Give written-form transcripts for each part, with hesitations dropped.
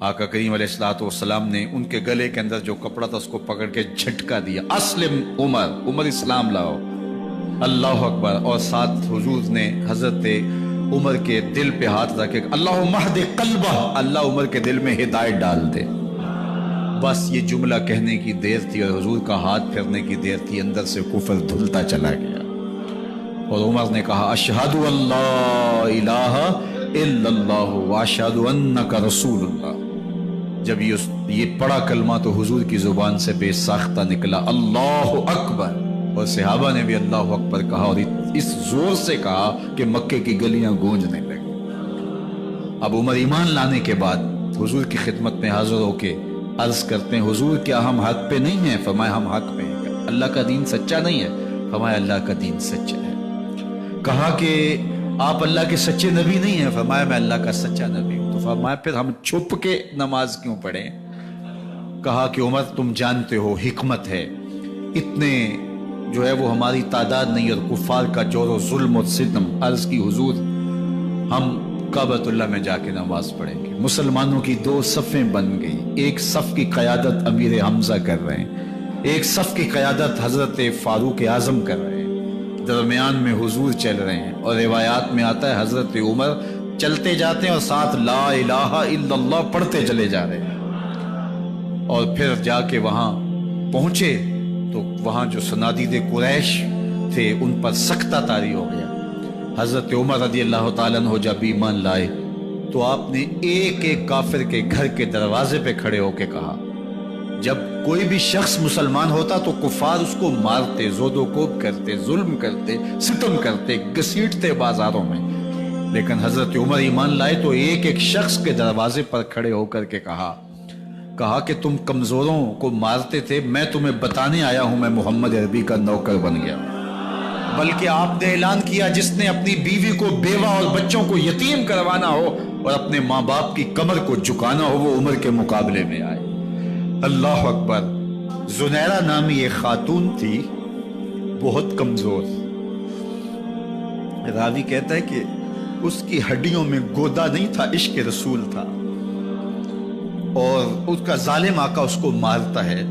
آقا کریم علیہ الصلوۃ والسلام نے ان کے گلے کے اندر جو کپڑا تھا اس کو پکڑ کے جھٹکا دیا، اسلم عمر، عمر اسلام لاؤ، اللہ اکبر۔ اور ساتھ حضور نے حضرت عمر کے دل پہ ہاتھ رکھے، اللہم اہد قلبہ، اللہ عمر کے دل میں ہدایت ڈال دے۔ بس یہ جملہ کہنے کی دیر تھی اور حضور کا ہاتھ پھرنے کی دیر تھی، اندر سے کفر دھلتا چلا گیا۔ اور عمر نے کہا اشہد ان لا الہ الا اللہ واشہد انک رسول اللہ۔ جب یہ پڑا کلمہ تو حضور کی زبان سے بے ساختہ نکلا، اللہ اکبر، اور صحابہ نے بھی اللہ اکبر کہا، اور اس زور سے کہا کہ مکے کی گلیاں گونجنے لگی۔ اب عمر ایمان لانے کے بعد حضور کی خدمت میں حاضر ہو کے عرض کرتے ہیں، حضور کیا ہم حق پہ نہیں ہیں؟ فرمایا ہم حق پہ ہیں۔ اللہ کا دین سچا نہیں ہے؟ فرمایا اللہ کا دین سچا ہے۔ کہا کہ آپ اللہ کے سچے نبی نہیں ہیں؟ فرمایا میں اللہ کا سچا نبی ہوں۔ تو فرمایا پھر ہم چھپ کے نماز کیوں پڑھیں؟ کہا کہ عمر تم جانتے ہو حکمت ہے، اتنے جو ہے وہ ہماری تعداد نہیں، اور کفار کا جور و ظلم و ستم۔ عرض کی حضور ہم کعبۃ اللہ میں جا کے نماز پڑھیں گے۔ مسلمانوں کی دو صفیں بن گئی، ایک صف کی قیادت امیر حمزہ کر رہے ہیں، ایک صف کی قیادت حضرت فاروق اعظم کر رہے ہیں، درمیان میں حضور چل رہے ہیں، اور روایات میں آتا ہے حضرت عمر چلتے جاتے ہیں اور ساتھ لا الہ الا اللہ پڑھتے چلے جا رہے ہیں۔ اور پھر جا کے وہاں پہنچے تو وہاں جو صنادید قریش تھے ان پر سختہ طاری ہو گیا۔ حضرت عمر رضی اللہ تعالیٰ عنہ جب ایمان لائے تو آپ نے ایک ایک کافر کے گھر کے دروازے پہ کھڑے ہو کے کہا، جب کوئی بھی شخص مسلمان ہوتا تو کفار اس کو مارتے، زود و کوب کرتے، ظلم کرتے، ستم کرتے، گھسیٹتے بازاروں میں، لیکن حضرت عمر ایمان لائے تو ایک ایک شخص کے دروازے پر کھڑے ہو کر کے کہا کہ تم کمزوروں کو مارتے تھے، میں تمہیں بتانے آیا ہوں میں محمد عربی کا نوکر بن گیا۔ بلکہ آپ نے اعلان کیا جس نے اپنی بیوی کو، بیوہ اور بچوں کو یتیم کروانا ہو اور اپنے ماں باپ کی کمر کو جھکانا ہو وہ عمر کے مقابلے میں آئے۔ اللہ اکبر۔ زنیرہ نامی ایک خاتون تھی، بہت کمزور، راوی کہتا ہے کہ اس کی ہڈیوں میں گودا نہیں تھا، عشق رسول تھا، اور اس کا ظالم آقا اس کو مارتا ہے،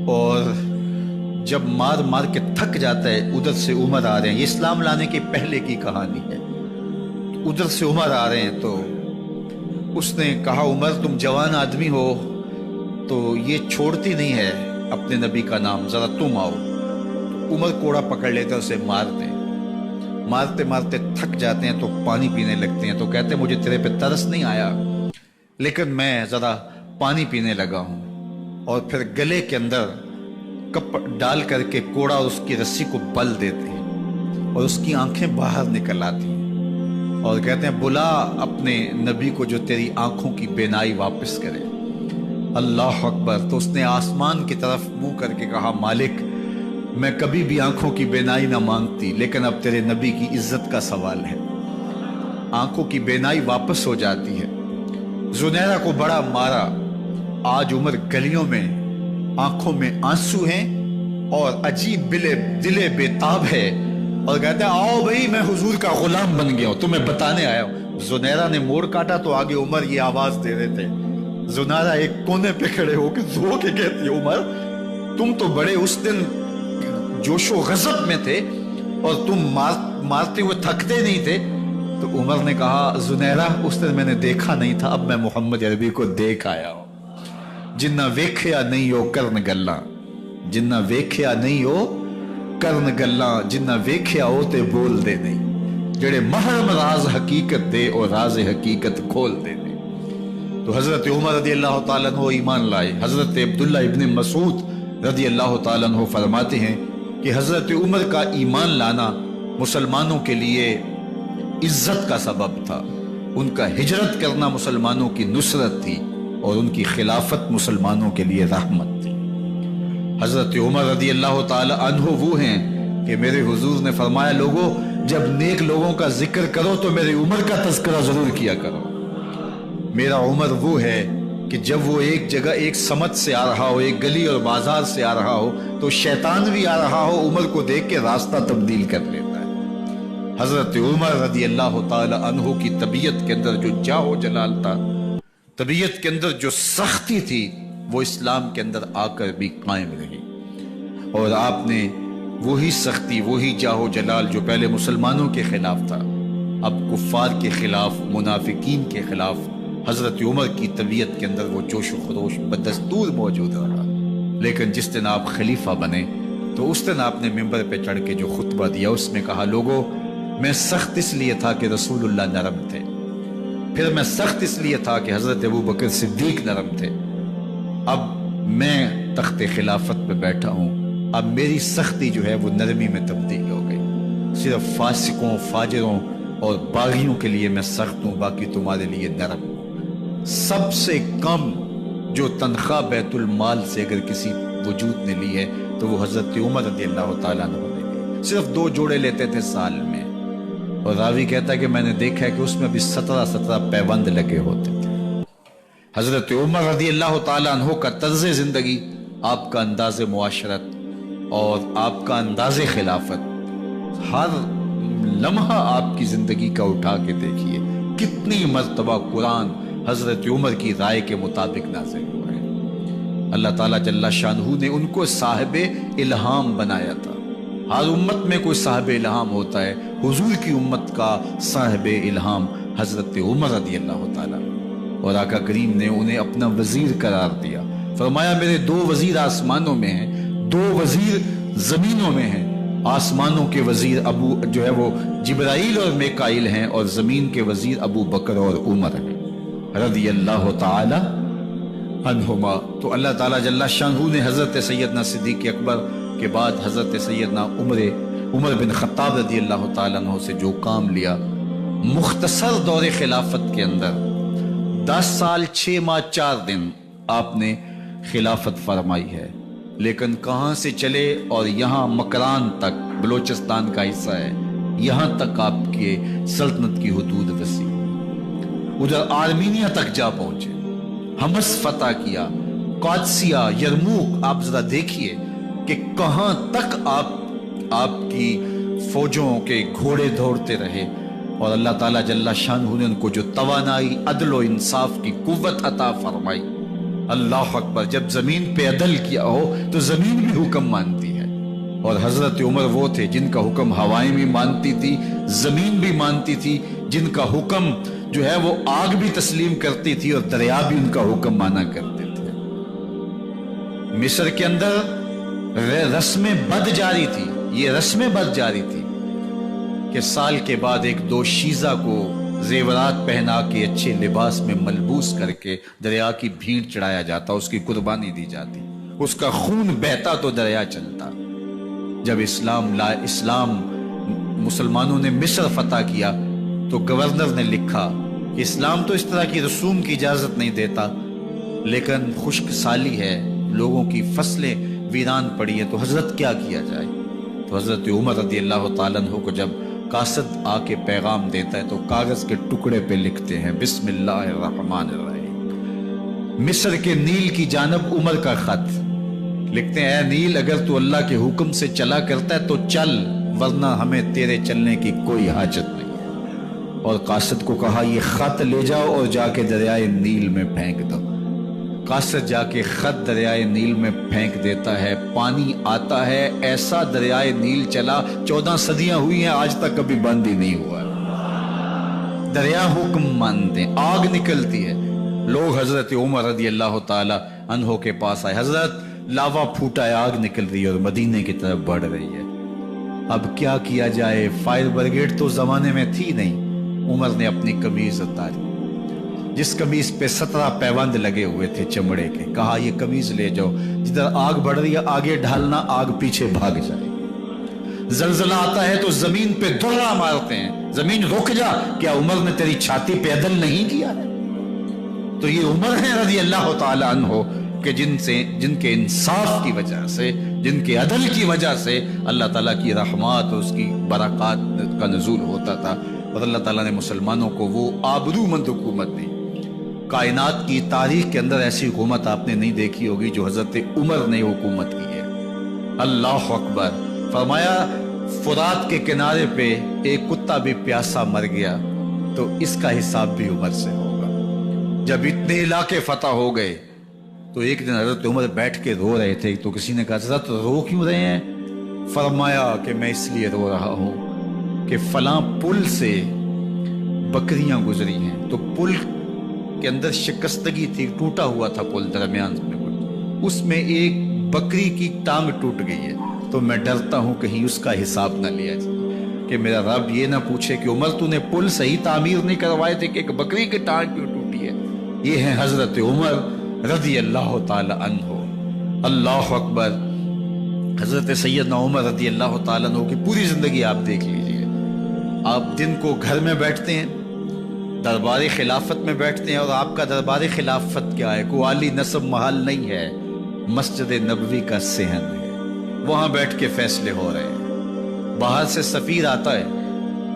اور جب مار کے تھک جاتا ہے ادھر سے عمر آ رہے ہیں، یہ اسلام لانے کے پہلے کی کہانی ہے، ادھر سے عمر آ رہے ہیں تو اس نے کہا عمر تم جوان آدمی ہو تو یہ چھوڑتی نہیں ہے اپنے نبی کا نام، ذرا تم آؤ۔ تو عمر کوڑا پکڑ لیتے اسے مارتے مارتے تھک جاتے ہیں تو پانی پینے لگتے ہیں، تو کہتے ہیں مجھے تیرے پہ ترس نہیں آیا لیکن میں ذرا پانی پینے لگا ہوں، اور پھر گلے کے اندر کپ ڈال کر کے کوڑا اس کی رسی کو بل دیتے ہیں اور اس کی آنکھیں باہر نکل آتی ہیں، اور کہتے ہیں بلا اپنے نبی کو جو تیری آنکھوں کی بینائی واپس کرے۔ اللہ اکبر۔ تو اس نے آسمان کی طرف منہ کر کے کہا مالک میں کبھی بھی آنکھوں کی بینائی نہ مانگتی، لیکن اب تیرے نبی کی عزت کا سوال ہے۔ آنکھوں کی بینائی واپس ہو جاتی ہے۔ زنیرہ کو بڑا مارا، آج عمر گلیوں میں آنکھوں میں آنسو ہیں اور عجیب دلے بےتاب ہے، اور کہتا ہے آؤ بھئی میں حضور کا غلام بن گیا ہوں، تمہیں بتانے آیا ہوں۔ زنیرہ نے موڑ کاٹا تو آگے عمر یہ آواز دے رہے تھے۔ زنیرہ ایک کونے پہ کھڑے ہو کے رو کے کہتی ہے عمر تم تو بڑے اس دن جوش و غضب میں تھے اور تم مارتے ہوئے تھکتے نہیں تھے۔ تو عمر نے کہا زنیرہ اس دن میں نے دیکھا نہیں تھا، اب میں محمد عربی کو دیکھ آیا ہوں۔ جنہ ویکھیا نہیں ہو کرن گلاں، جنہ ویکھیا نہیں ہو کرن گلاں، جنہ ویکھیا ہو تے بول دے نہیں، جڑے محرم راز حقیقت دے اور راز حقیقت کھول دے نہیں۔ تو حضرت عمر رضی اللہ تعالیٰ عنہ ایمان لائے۔ حضرت عبداللہ ابن مسعود رضی اللہ تعالیٰ عنہ فرماتے ہیں کہ حضرت عمر کا ایمان لانا مسلمانوں کے لیے عزت کا سبب تھا، ان کا ہجرت کرنا مسلمانوں کی نصرت تھی، اور ان کی خلافت مسلمانوں کے لیے رحمت تھی۔ حضرت عمر رضی اللہ تعالی عنہ وہ ہیں کہ میرے حضور نے فرمایا لوگوں جب نیک لوگوں کا ذکر کرو تو میرے عمر کا تذکرہ ضرور کیا کرو۔ میرا عمر وہ ہے کہ جب وہ ایک جگہ ایک سمت سے آ رہا ہو، ایک گلی اور بازار سے آ رہا ہو تو شیطان بھی آ رہا ہو، عمر کو دیکھ کے راستہ تبدیل کر لیتا ہے۔ حضرت عمر رضی اللہ تعالی عنہ کی طبیعت کے اندر جو جاہ و جلال تھا طبیعت کے اندر جو سختی تھی وہ اسلام کے اندر آ کر بھی قائم رہی، اور آپ نے وہی سختی، وہی جاہ و جلال جو پہلے مسلمانوں کے خلاف تھا، اب کفار کے خلاف، منافقین کے خلاف حضرت عمر کی طبیعت کے اندر وہ جوش و خروش بدستور موجود رہا۔ لیکن جس دن آپ خلیفہ بنے تو اس دن آپ نے ممبر پہ چڑھ کے جو خطبہ دیا اس میں کہا، لوگوں میں سخت اس لیے تھا کہ رسول اللہ نرم تھے، پھر میں سخت اس لیے تھا کہ حضرت ابو بکر صدیق نرم تھے، اب میں تخت خلافت پہ بیٹھا ہوں، اب میری سختی جو ہے وہ نرمی میں تبدیل ہو گئی، صرف فاسقوں، فاجروں اور باغیوں کے لیے میں سخت ہوں، باقی تمہارے لیے نرم ہوں۔ سب سے کم جو تنخواہ بیت المال سے اگر کسی وجود نے لی ہے تو وہ حضرت عمر رضی اللہ تعالیٰ عنہ نے لی، صرف 2 جوڑے لیتے تھے سال میں، اور راوی کہتا ہے کہ میں نے دیکھا ہے کہ اس میں بھی 17 پیوند لگے ہوتے تھے۔ حضرت عمر رضی اللہ تعالیٰ عنہ کا طرز زندگی، آپ کا انداز معاشرت اور آپ کا انداز خلافت، ہر لمحہ آپ کی زندگی کا اٹھا کے دیکھیے کتنی مرتبہ قرآن حضرت عمر کی رائے کے مطابق نازل ہوا ہے۔ اللہ تعالیٰ جل شانہ نے ان کو صاحب الہام بنایا تھا۔ ہر امت میں کوئی صاحب الہام ہوتا ہے، حضور کی امت کا صاحب الہام حضرت عمر رضی اللہ تعالیٰ، اور آقا کریم نے انہیں اپنا وزیر قرار دیا، فرمایا میرے 2 وزیر آسمانوں میں ہیں، 2 وزیر زمینوں میں ہیں، آسمانوں کے وزیر ابو جو ہے وہ جبرائیل اور میکائیل ہیں، اور زمین کے وزیر ابو بکر اور عمر ہیں رضی اللہ تعالی عنہما۔ تو اللہ تعالیٰ جل شانہ نے حضرت سیدنا صدیق اکبر کے بعد حضرت سیدنا عمر بن خطاب رضی اللہ تعالیٰ عنہ سے جو کام لیا، مختصر دور خلافت کے اندر 10 سال 6 ماہ 4 دن آپ نے خلافت فرمائی ہے، لیکن کہاں سے چلے اور یہاں مکران تک، بلوچستان کا حصہ ہے، یہاں تک آپ کے سلطنت کی حدود وسیع، ادھر آرمینیا تک جا پہنچے، حمص فتح کیا، قادسیہ، یرموک، آپ ذرا دیکھیے کہ کہاں تک آپ کی فوجوں کے گھوڑے دوڑتے رہے، اور اللہ تعالیٰ جل شانہ نے ان کو جو توانائی، عدل و انصاف کی قوت عطا فرمائی۔ اللہ اکبر، جب زمین پہ عدل کیا ہو تو زمین بھی حکم مانتی ہے، اور حضرت عمر وہ تھے جن کا حکم ہوائیں بھی مانتی تھی، زمین بھی مانتی تھی، جن کا حکم جو ہے وہ آگ بھی تسلیم کرتی تھی اور دریا بھی ان کا حکم مانا کرتے تھے۔ مصر کے اندر رسم بد جاری تھی، یہ رسم بد جاری تھی کہ سال کے بعد 1-2 شیزہ کو زیورات پہنا کے اچھے لباس میں ملبوس کر کے دریا کی بھیڑ چڑھایا جاتا، اس کی قربانی دی جاتی، اس کا خون بہتا تو دریا چلتا۔ جب اسلام مسلمانوں نے مصر فتح کیا تو گورنر نے لکھا کہ اسلام تو اس طرح کی رسوم کی اجازت نہیں دیتا، لیکن خشک سالی ہے، لوگوں کی فصلیں ویران پڑی ہے، تو حضرت کیا کیا جائے؟ تو حضرت عمر رضی اللہ تعالیٰ عنہ کو جب قاصد آ کے پیغام دیتا ہے تو کاغذ کے ٹکڑے پہ لکھتے ہیں بسم اللہ الرحمن الرحیم، مصر کے نیل کی جانب عمر کا خط، لکھتے ہیں اے نیل اگر تو اللہ کے حکم سے چلا کرتا ہے تو چل، ورنہ ہمیں تیرے چلنے کی کوئی حاجت نہیں۔ اور قاصد کو کہا یہ خط لے جاؤ اور جا کے دریائے نیل میں پھینک دو۔ قاصد جا کے خط دریائے نیل میں پھینک دیتا ہے، پانی آتا ہے، ایسا دریائے نیل چلا 14 صدیاں ہوئی ہیں آج تک کبھی بند ہی نہیں ہوا۔ دریا حکم مانتے، آگ نکلتی ہے، لوگ حضرت عمر رضی اللہ تعالی عنہ کے پاس آئے، حضرت لاوا پھوٹا ہے، آگ نکل رہی ہے اور مدینے کی طرف بڑھ رہی ہے، اب کیا کیا جائے؟ فائر بریگیڈ تو زمانے میں تھی نہیں۔ عمر نے اپنی قمیض اتاری، جس قمیض پہ 17 پیوند لگے ہوئے تھے چمڑے کے، کہا یہ قمیض لے جاؤ، جدھر آگ بڑھ رہی ہے آگے ڈھالنا، آگ پیچھے بھاگ جائے۔ زلزلہ آتا ہے تو زمین پہ دھڑا مارتے ہیں، زمین رک جا، کیا عمر نے تیری چھاتی پہ عدل نہیں کیا ہے؟ تو یہ عمر ہیں رضی اللہ تعالی عنہ کہ جن کے انصاف کی وجہ سے، جن کے عدل کی وجہ سے اللہ تعالیٰ کی رحمات اور اس کی برکات کا نزول ہوتا تھا، اور اللہ تعالیٰ نے مسلمانوں کو وہ آبرومند حکومت دی۔ کائنات کی تاریخ کے اندر ایسی حکومت آپ نے نہیں دیکھی ہوگی جو حضرت عمر نے حکومت کی ہے۔ اللہ اکبر، فرمایا فرات کے کنارے پہ ایک کتا بھی پیاسا مر گیا تو اس کا حساب بھی عمر سے ہوگا۔ جب اتنے علاقے فتح ہو گئے تو ایک دن حضرت عمر بیٹھ کے رو رہے تھے، تو کسی نے کہا حضرت رو کیوں رہے ہیں؟ فرمایا کہ میں اس لیے رو رہا ہوں کہ فلاں پل سے بکریاں گزری ہیں، تو پل کے اندر شکستگی تھی، ٹوٹا ہوا تھا پل درمیان میں کچھ، اس میں ایک بکری کی ٹانگ ٹوٹ گئی ہے، تو میں ڈرتا ہوں کہیں اس کا حساب نہ لیا جائے، کہ میرا رب یہ نہ پوچھے کہ عمر تو نے پل صحیح تعمیر نہیں کروائے تھے کہ ایک بکری کی ٹانگ کیوں ٹوٹی ہے۔ یہ ہیں حضرت عمر رضی اللہ تعالی عنہ۔ اللہ اکبر۔ حضرت سیدنا عمر رضی اللہ تعالیٰ عنہ کی پوری زندگی آپ دیکھ لیجئے، آپ دن کو گھر میں بیٹھتے ہیں، دربار خلافت میں بیٹھتے ہیں، اور آپ کا دربار خلافت کیا ہے؟ کوئی عالی نصب محل نہیں ہے، مسجد نبوی کا صحن ہے، وہاں بیٹھ کے فیصلے ہو رہے ہیں۔ باہر سے سفیر آتا ہے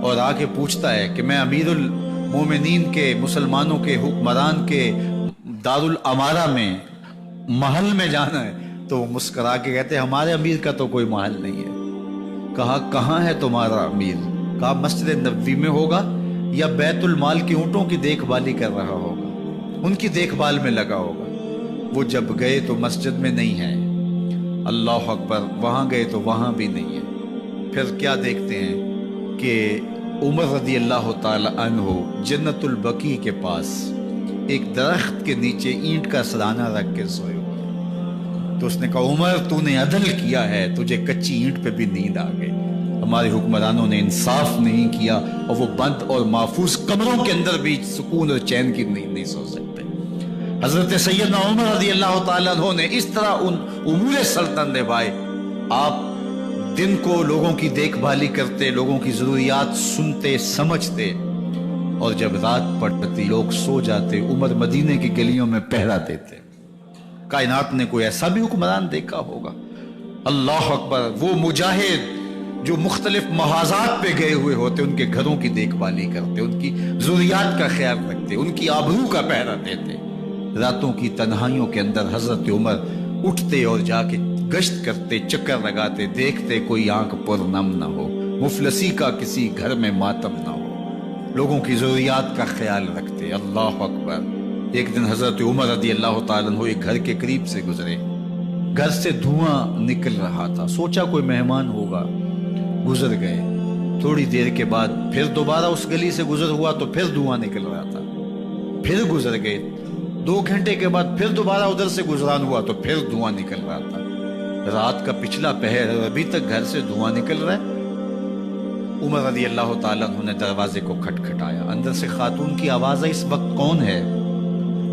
اور آ کے پوچھتا ہے کہ میں امیر المومنین کے، مسلمانوں کے حکمران کے دارالامارہ میں محل میں جانا ہے، تو وہ مسکرا کے کہتے ہیں ہمارے امیر کا تو کوئی محل نہیں ہے۔ کہا کہاں ہے تمہارا امیر؟ کہا مسجد نبوی میں ہوگا یا بیت المال کی اونٹوں کی دیکھ بھالی کر رہا ہوگا، ان کی دیکھ بھال میں لگا ہوگا۔ وہ جب گئے تو مسجد میں نہیں ہے، اللہ اکبر، وہاں گئے تو وہاں بھی نہیں ہے۔ پھر کیا دیکھتے ہیں کہ عمر رضی اللہ تعالی عنہ جنت البقیع کے پاس ایک درخت کے نیچے اینٹ کا سرانہ رکھ کے سوئے ہوئے، تو اس نے کہا عمر تو نے عدل کیا ہے، تجھے کچی اینٹ پہ بھی نیند آ گئی، ہمارے حکمرانوں نے انصاف نہیں کیا، اور وہ بند اور محفوظ کمروں کے اندر بھی سکون اور چین کی نیند نہیں سو سکتے۔ حضرت سیدنا عمر رضی اللہ تعالیٰ عنہ نے اس طرح ان امور سلطنت نبھائے۔ آپ دن کو لوگوں کی دیکھ بھالی کرتے، لوگوں کی ضروریات سنتے سمجھتے، اور جب رات پڑتی لوگ سو جاتے، عمر مدینے کی گلیوں میں پہرا دیتے۔ کائنات نے کوئی ایسا بھی حکمران دیکھا ہوگا؟ اللہ اکبر۔ وہ مجاہد جو مختلف محاذات پہ گئے ہوئے ہوتے، ان کے گھروں کی دیکھ بھالی کرتے، ان کی ضروریات کا خیال رکھتے، ان کی آبرو کا پہرا دیتے۔ راتوں کی تنہائیوں کے اندر حضرت عمر اٹھتے اور جا کے گشت کرتے، چکر لگاتے، دیکھتے کوئی آنکھ پر نم نہ ہو، مفلسی کا کسی گھر میں ماتم نہ ہو، لوگوں کی ضروریات کا خیال رکھتے۔ اللہ اکبر۔ ایک دن حضرت عمر رضی اللہ تعالیٰ عنہ ایک گھر کے قریب سے گزرے، گھر سے دھواں نکل رہا تھا، سوچا کوئی مہمان ہوگا، گزر گئے۔ تھوڑی دیر کے بعد پھر دوبارہ اس گلی سے گزر ہوا تو پھر دھواں نکل رہا تھا، پھر گزر گئے۔ 2 گھنٹے کے بعد پھر دوبارہ ادھر سے گزران ہوا تو پھر دھواں نکل رہا تھا۔ رات کا پچھلا پہر اور ابھی تک گھر سے دھواں نکل رہا ہے۔ عمر رضی اللہ تعالیٰ عنہ نے دروازے کو کھٹکھٹایا، اندر سے خاتون کی آواز ہے، اس وقت کون ہے؟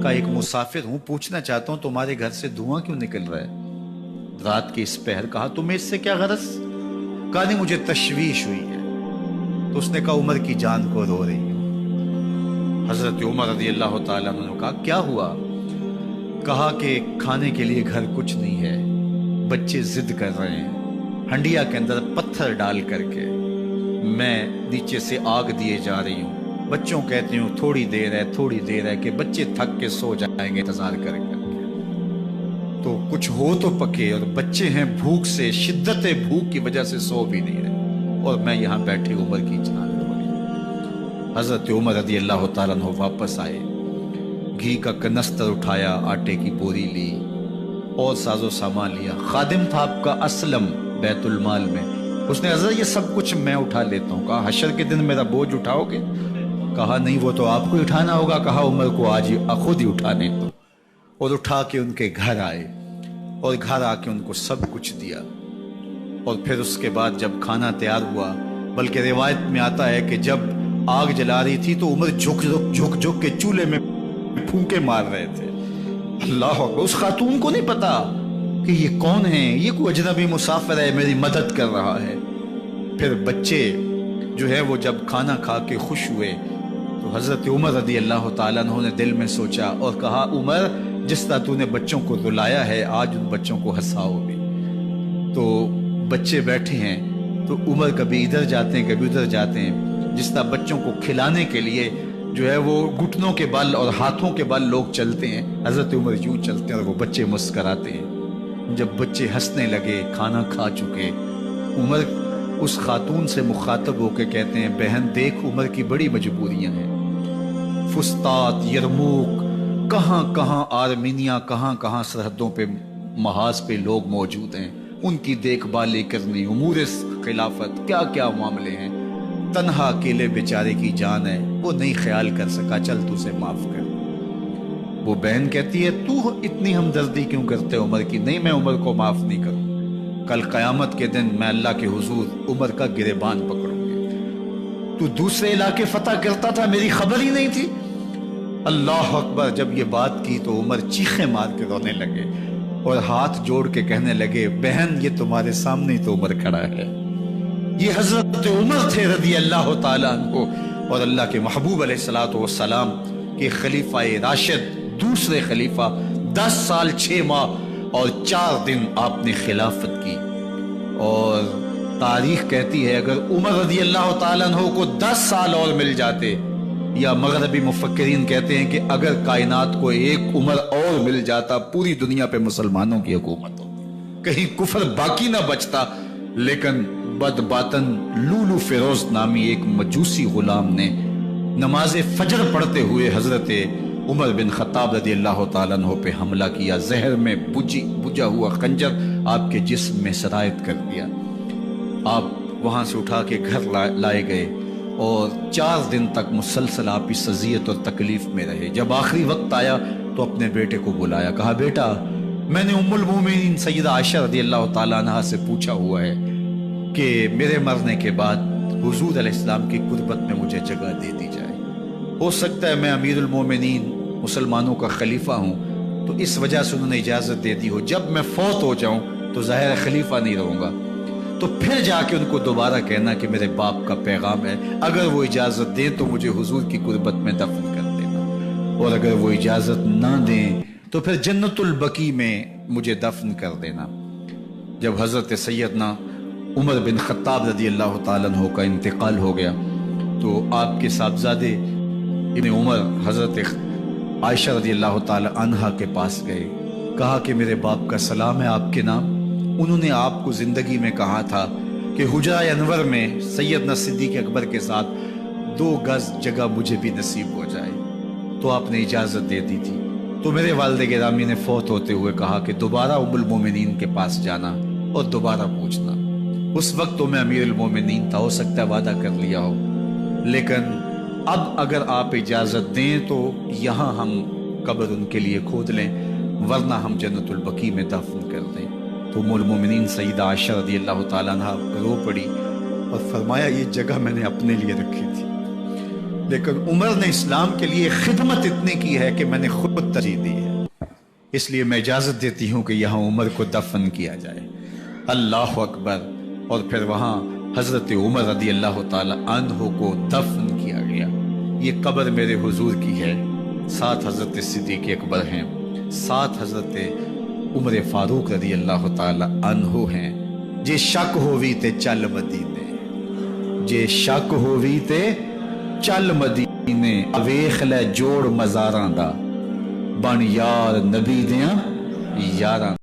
کہا ایک مسافر ہوں، پوچھنا چاہتا ہوں تمہارے گھر سے دھواں کیوں نکل رہا ہے رات کے اس پہر؟ کہا تمہیں اس سے کیا غرض؟ کہا نہیں مجھے تشویش ہوئی ہے۔ تو اس نے کہا عمر کی جان کو رو رہی ہوں۔ حضرت عمر رضی اللہ تعالیٰ عنہ نے کہا کیا ہوا؟ کہا کہ کھانے کے لیے گھر کچھ نہیں ہے، بچے ضد کر رہے ہیں، ہنڈیا کے اندر پتھر ڈال کر کے میں نیچے سے آگ دیے جا رہی ہوں، بچوں کہتی ہوں تھوڑی دیر ہے کہ بچے تھک کے سو جائیں گے انتظار کر کے، تو کچھ ہو تو پکے، اور بچے ہیں بھوک سے، شدت بھوک کی وجہ سے سو بھی نہیں رہے، اور میں یہاں بیٹھے عمر کی جان رو رہی۔ حضرت عمر رضی اللہ تعالیٰ عنہ واپس آئے، گھی کا کنستر اٹھایا، آٹے کی بوری لی اور ساز و سامان لیا۔ خادم تھا آپ کا اسلم بیت المال میں، اس نے حضرت یہ سب کچھ میں اٹھا لیتا ہوں۔ کہا حشر کے دن میرا بوجھ اٹھاؤ گے؟ کہا نہیں وہ تو آپ کو اٹھانا ہوگا۔ کہا عمر کو آج خود ہی اٹھانے دو، اور اٹھا کے ان کے گھر آئے، اور گھر آ کے ان کو سب کچھ دیا۔ اور پھر اس کے بعد جب کھانا تیار ہوا، بلکہ روایت میں آتا ہے کہ جب آگ جلا رہی تھی تو عمر جھک کے چولہے میں پھونکے مار رہے تھے۔ اللہ اکبر۔ اس خاتون کو نہیں پتا کہ یہ کون ہے، یہ کوئی اجنبی مسافر ہے، میری مدد کر رہا ہے۔ پھر بچے جو ہے وہ جب کھانا کھا کے خوش ہوئے تو حضرت عمر رضی اللہ تعالیٰ عنہ نے دل میں سوچا اور کہا عمر جس طرح تو نے بچوں کو رلایا ہے آج ان بچوں کو ہنساؤ بھی۔ تو بچے بیٹھے ہیں تو عمر کبھی ادھر جاتے ہیں کبھی ادھر جاتے ہیں، جس طرح بچوں کو کھلانے کے لیے جو ہے وہ گھٹنوں کے بل اور ہاتھوں کے بل لوگ چلتے ہیں، حضرت عمر یوں چلتے ہیں اور وہ بچے مسکراتے ہیں۔ جب بچے ہنسنے لگے، کھانا کھا چکے، عمر اس خاتون سے مخاطب ہو کے کہتے ہیں بہن دیکھ عمر کی بڑی مجبوریاں ہیں، فسطاط، یرموک کہاں کہاں آرمینیا، کہاں کہاں سرحدوں پہ محاذ پہ لوگ موجود ہیں، ان کی دیکھ بھال کرنی، امور خلافت، کیا کیا معاملے ہیں۔ تنہا اکیلے بیچارے کی جان ہے، وہ نہیں خیال کر سکا، چل تو اسے معاف کر۔ وہ بہن کہتی ہے تو اتنی ہمدردی کیوں کرتے عمر کی؟ نہیں، میں عمر کو معاف نہیں کروں، کل قیامت کے دن میں اللہ کے حضور عمر کا گریبان پکڑوں گی۔ تو دوسرے علاقے فتح کرتا تھا، میری خبر ہی نہیں تھی۔ اللہ اکبر۔ جب یہ بات کی تو عمر چیخیں مار کے رونے لگے اور ہاتھ جوڑ کے کہنے لگے بہن یہ تمہارے سامنے ہی تو عمر کھڑا ہے، یہ حضرت عمر تھے رضی اللہ تعالیٰ عنہ، اور اللہ کے محبوب علیہ الصلوۃ والسلام کے خلیفہ راشد، دوسرے خلیفہ، 10 سال 6 ماہ اور 4 دن آپ نے خلافت کی۔ اور تاریخ کہتی ہے اگر عمر رضی اللہ تعالیٰ عنہ کو 10 سال اور مل جاتے، یا مغربی مفکرین کہتے ہیں کہ اگر کائنات کو ایک عمر اور مل جاتا، پوری دنیا پہ مسلمانوں کی حکومت ہوتی، کہیں کفر باقی نہ بچتا۔ لیکن بد باطن لولو فیروز نامی ایک مجوسی غلام نے نماز فجر پڑھتے ہوئے حضرت عمر بن خطاب رضی اللہ تعالیٰ عنہ پہ حملہ کیا، زہر میں بجھا ہوا خنجر آپ کے جسم میں سرایت کر دیا۔ آپ وہاں سے اٹھا کے گھر لائے گئے اور 4 دن تک مسلسل آپ اس اذیت اور تکلیف میں رہے۔ جب آخری وقت آیا تو اپنے بیٹے کو بلایا، کہا بیٹا میں نے ام المومنین سیدہ عائشہ رضی اللہ تعالیٰ عنہ سے پوچھا ہوا ہے کہ میرے مرنے کے بعد حضور علیہ السلام کی قربت میں مجھے جگہ دے دی جائے۔ ہو سکتا ہے میں امیر المومنین مسلمانوں کا خلیفہ ہوں تو اس وجہ سے انہوں نے اجازت دے دی ہو، جب میں فوت ہو جاؤں تو ظاہر خلیفہ نہیں رہوں گا، تو پھر جا کے ان کو دوبارہ کہنا کہ میرے باپ کا پیغام ہے، اگر وہ اجازت دیں تو مجھے حضور کی قربت میں دفن کر دینا، اور اگر وہ اجازت نہ دیں تو پھر جنت البقیع میں مجھے دفن کر دینا۔ جب حضرت سیدنا عمر بن خطاب رضی اللہ تعالیٰ عنہ کا انتقال ہو گیا تو آپ کے صاحبزادے ابن عمر حضرت عائشہ رضی اللہ تعالیٰ عنہ کے پاس گئے، کہا کہ میرے باپ کا سلام ہے آپ کے نام، انہوں نے آپ کو زندگی میں کہا تھا کہ حجرہ انور میں سیدنا صدیق اکبر کے ساتھ 2 گز جگہ مجھے بھی نصیب ہو جائے، تو آپ نے اجازت دے دی تھی۔ تو میرے والد گرامی نے فوت ہوتے ہوئے کہا کہ دوبارہ ام المومنین کے پاس جانا اور دوبارہ پوچھنا۔ اس وقت تو میں امیر المومنین تھا، ہو سکتا ہے وعدہ کر لیا ہو، لیکن اب اگر آپ اجازت دیں تو یہاں ہم قبر ان کے لیے کھود لیں، ورنہ ہم جنت البقیع میں دفن کر دیں۔ تو ام المومنین سیدہ عائشہ رضی اللہ تعالیٰ عنہ رو پڑی اور فرمایا یہ جگہ میں نے اپنے لیے رکھی تھی، لیکن عمر نے اسلام کے لیے خدمت اتنی کی ہے کہ میں نے خود ترجیح دی ہے، اس لیے میں اجازت دیتی ہوں کہ یہاں عمر کو دفن کیا جائے۔ اللہ اکبر۔ اور پھر وہاں حضرت عمر رضی اللہ تعالی عنہ کو دفن کیا گیا۔ یہ قبر میرے حضور کی ہے، ساتھ حضرت صدیق اکبر ہیں، ساتھ حضرت عمر فاروق رضی اللہ تعالی عنہ ہیں۔ جے شک ہووی تے چل مدینے، جے شک ہووی تے چل مدینے، ویخ لے جوڑ مزاراں دا، بن یار نبی دیاں یاراں۔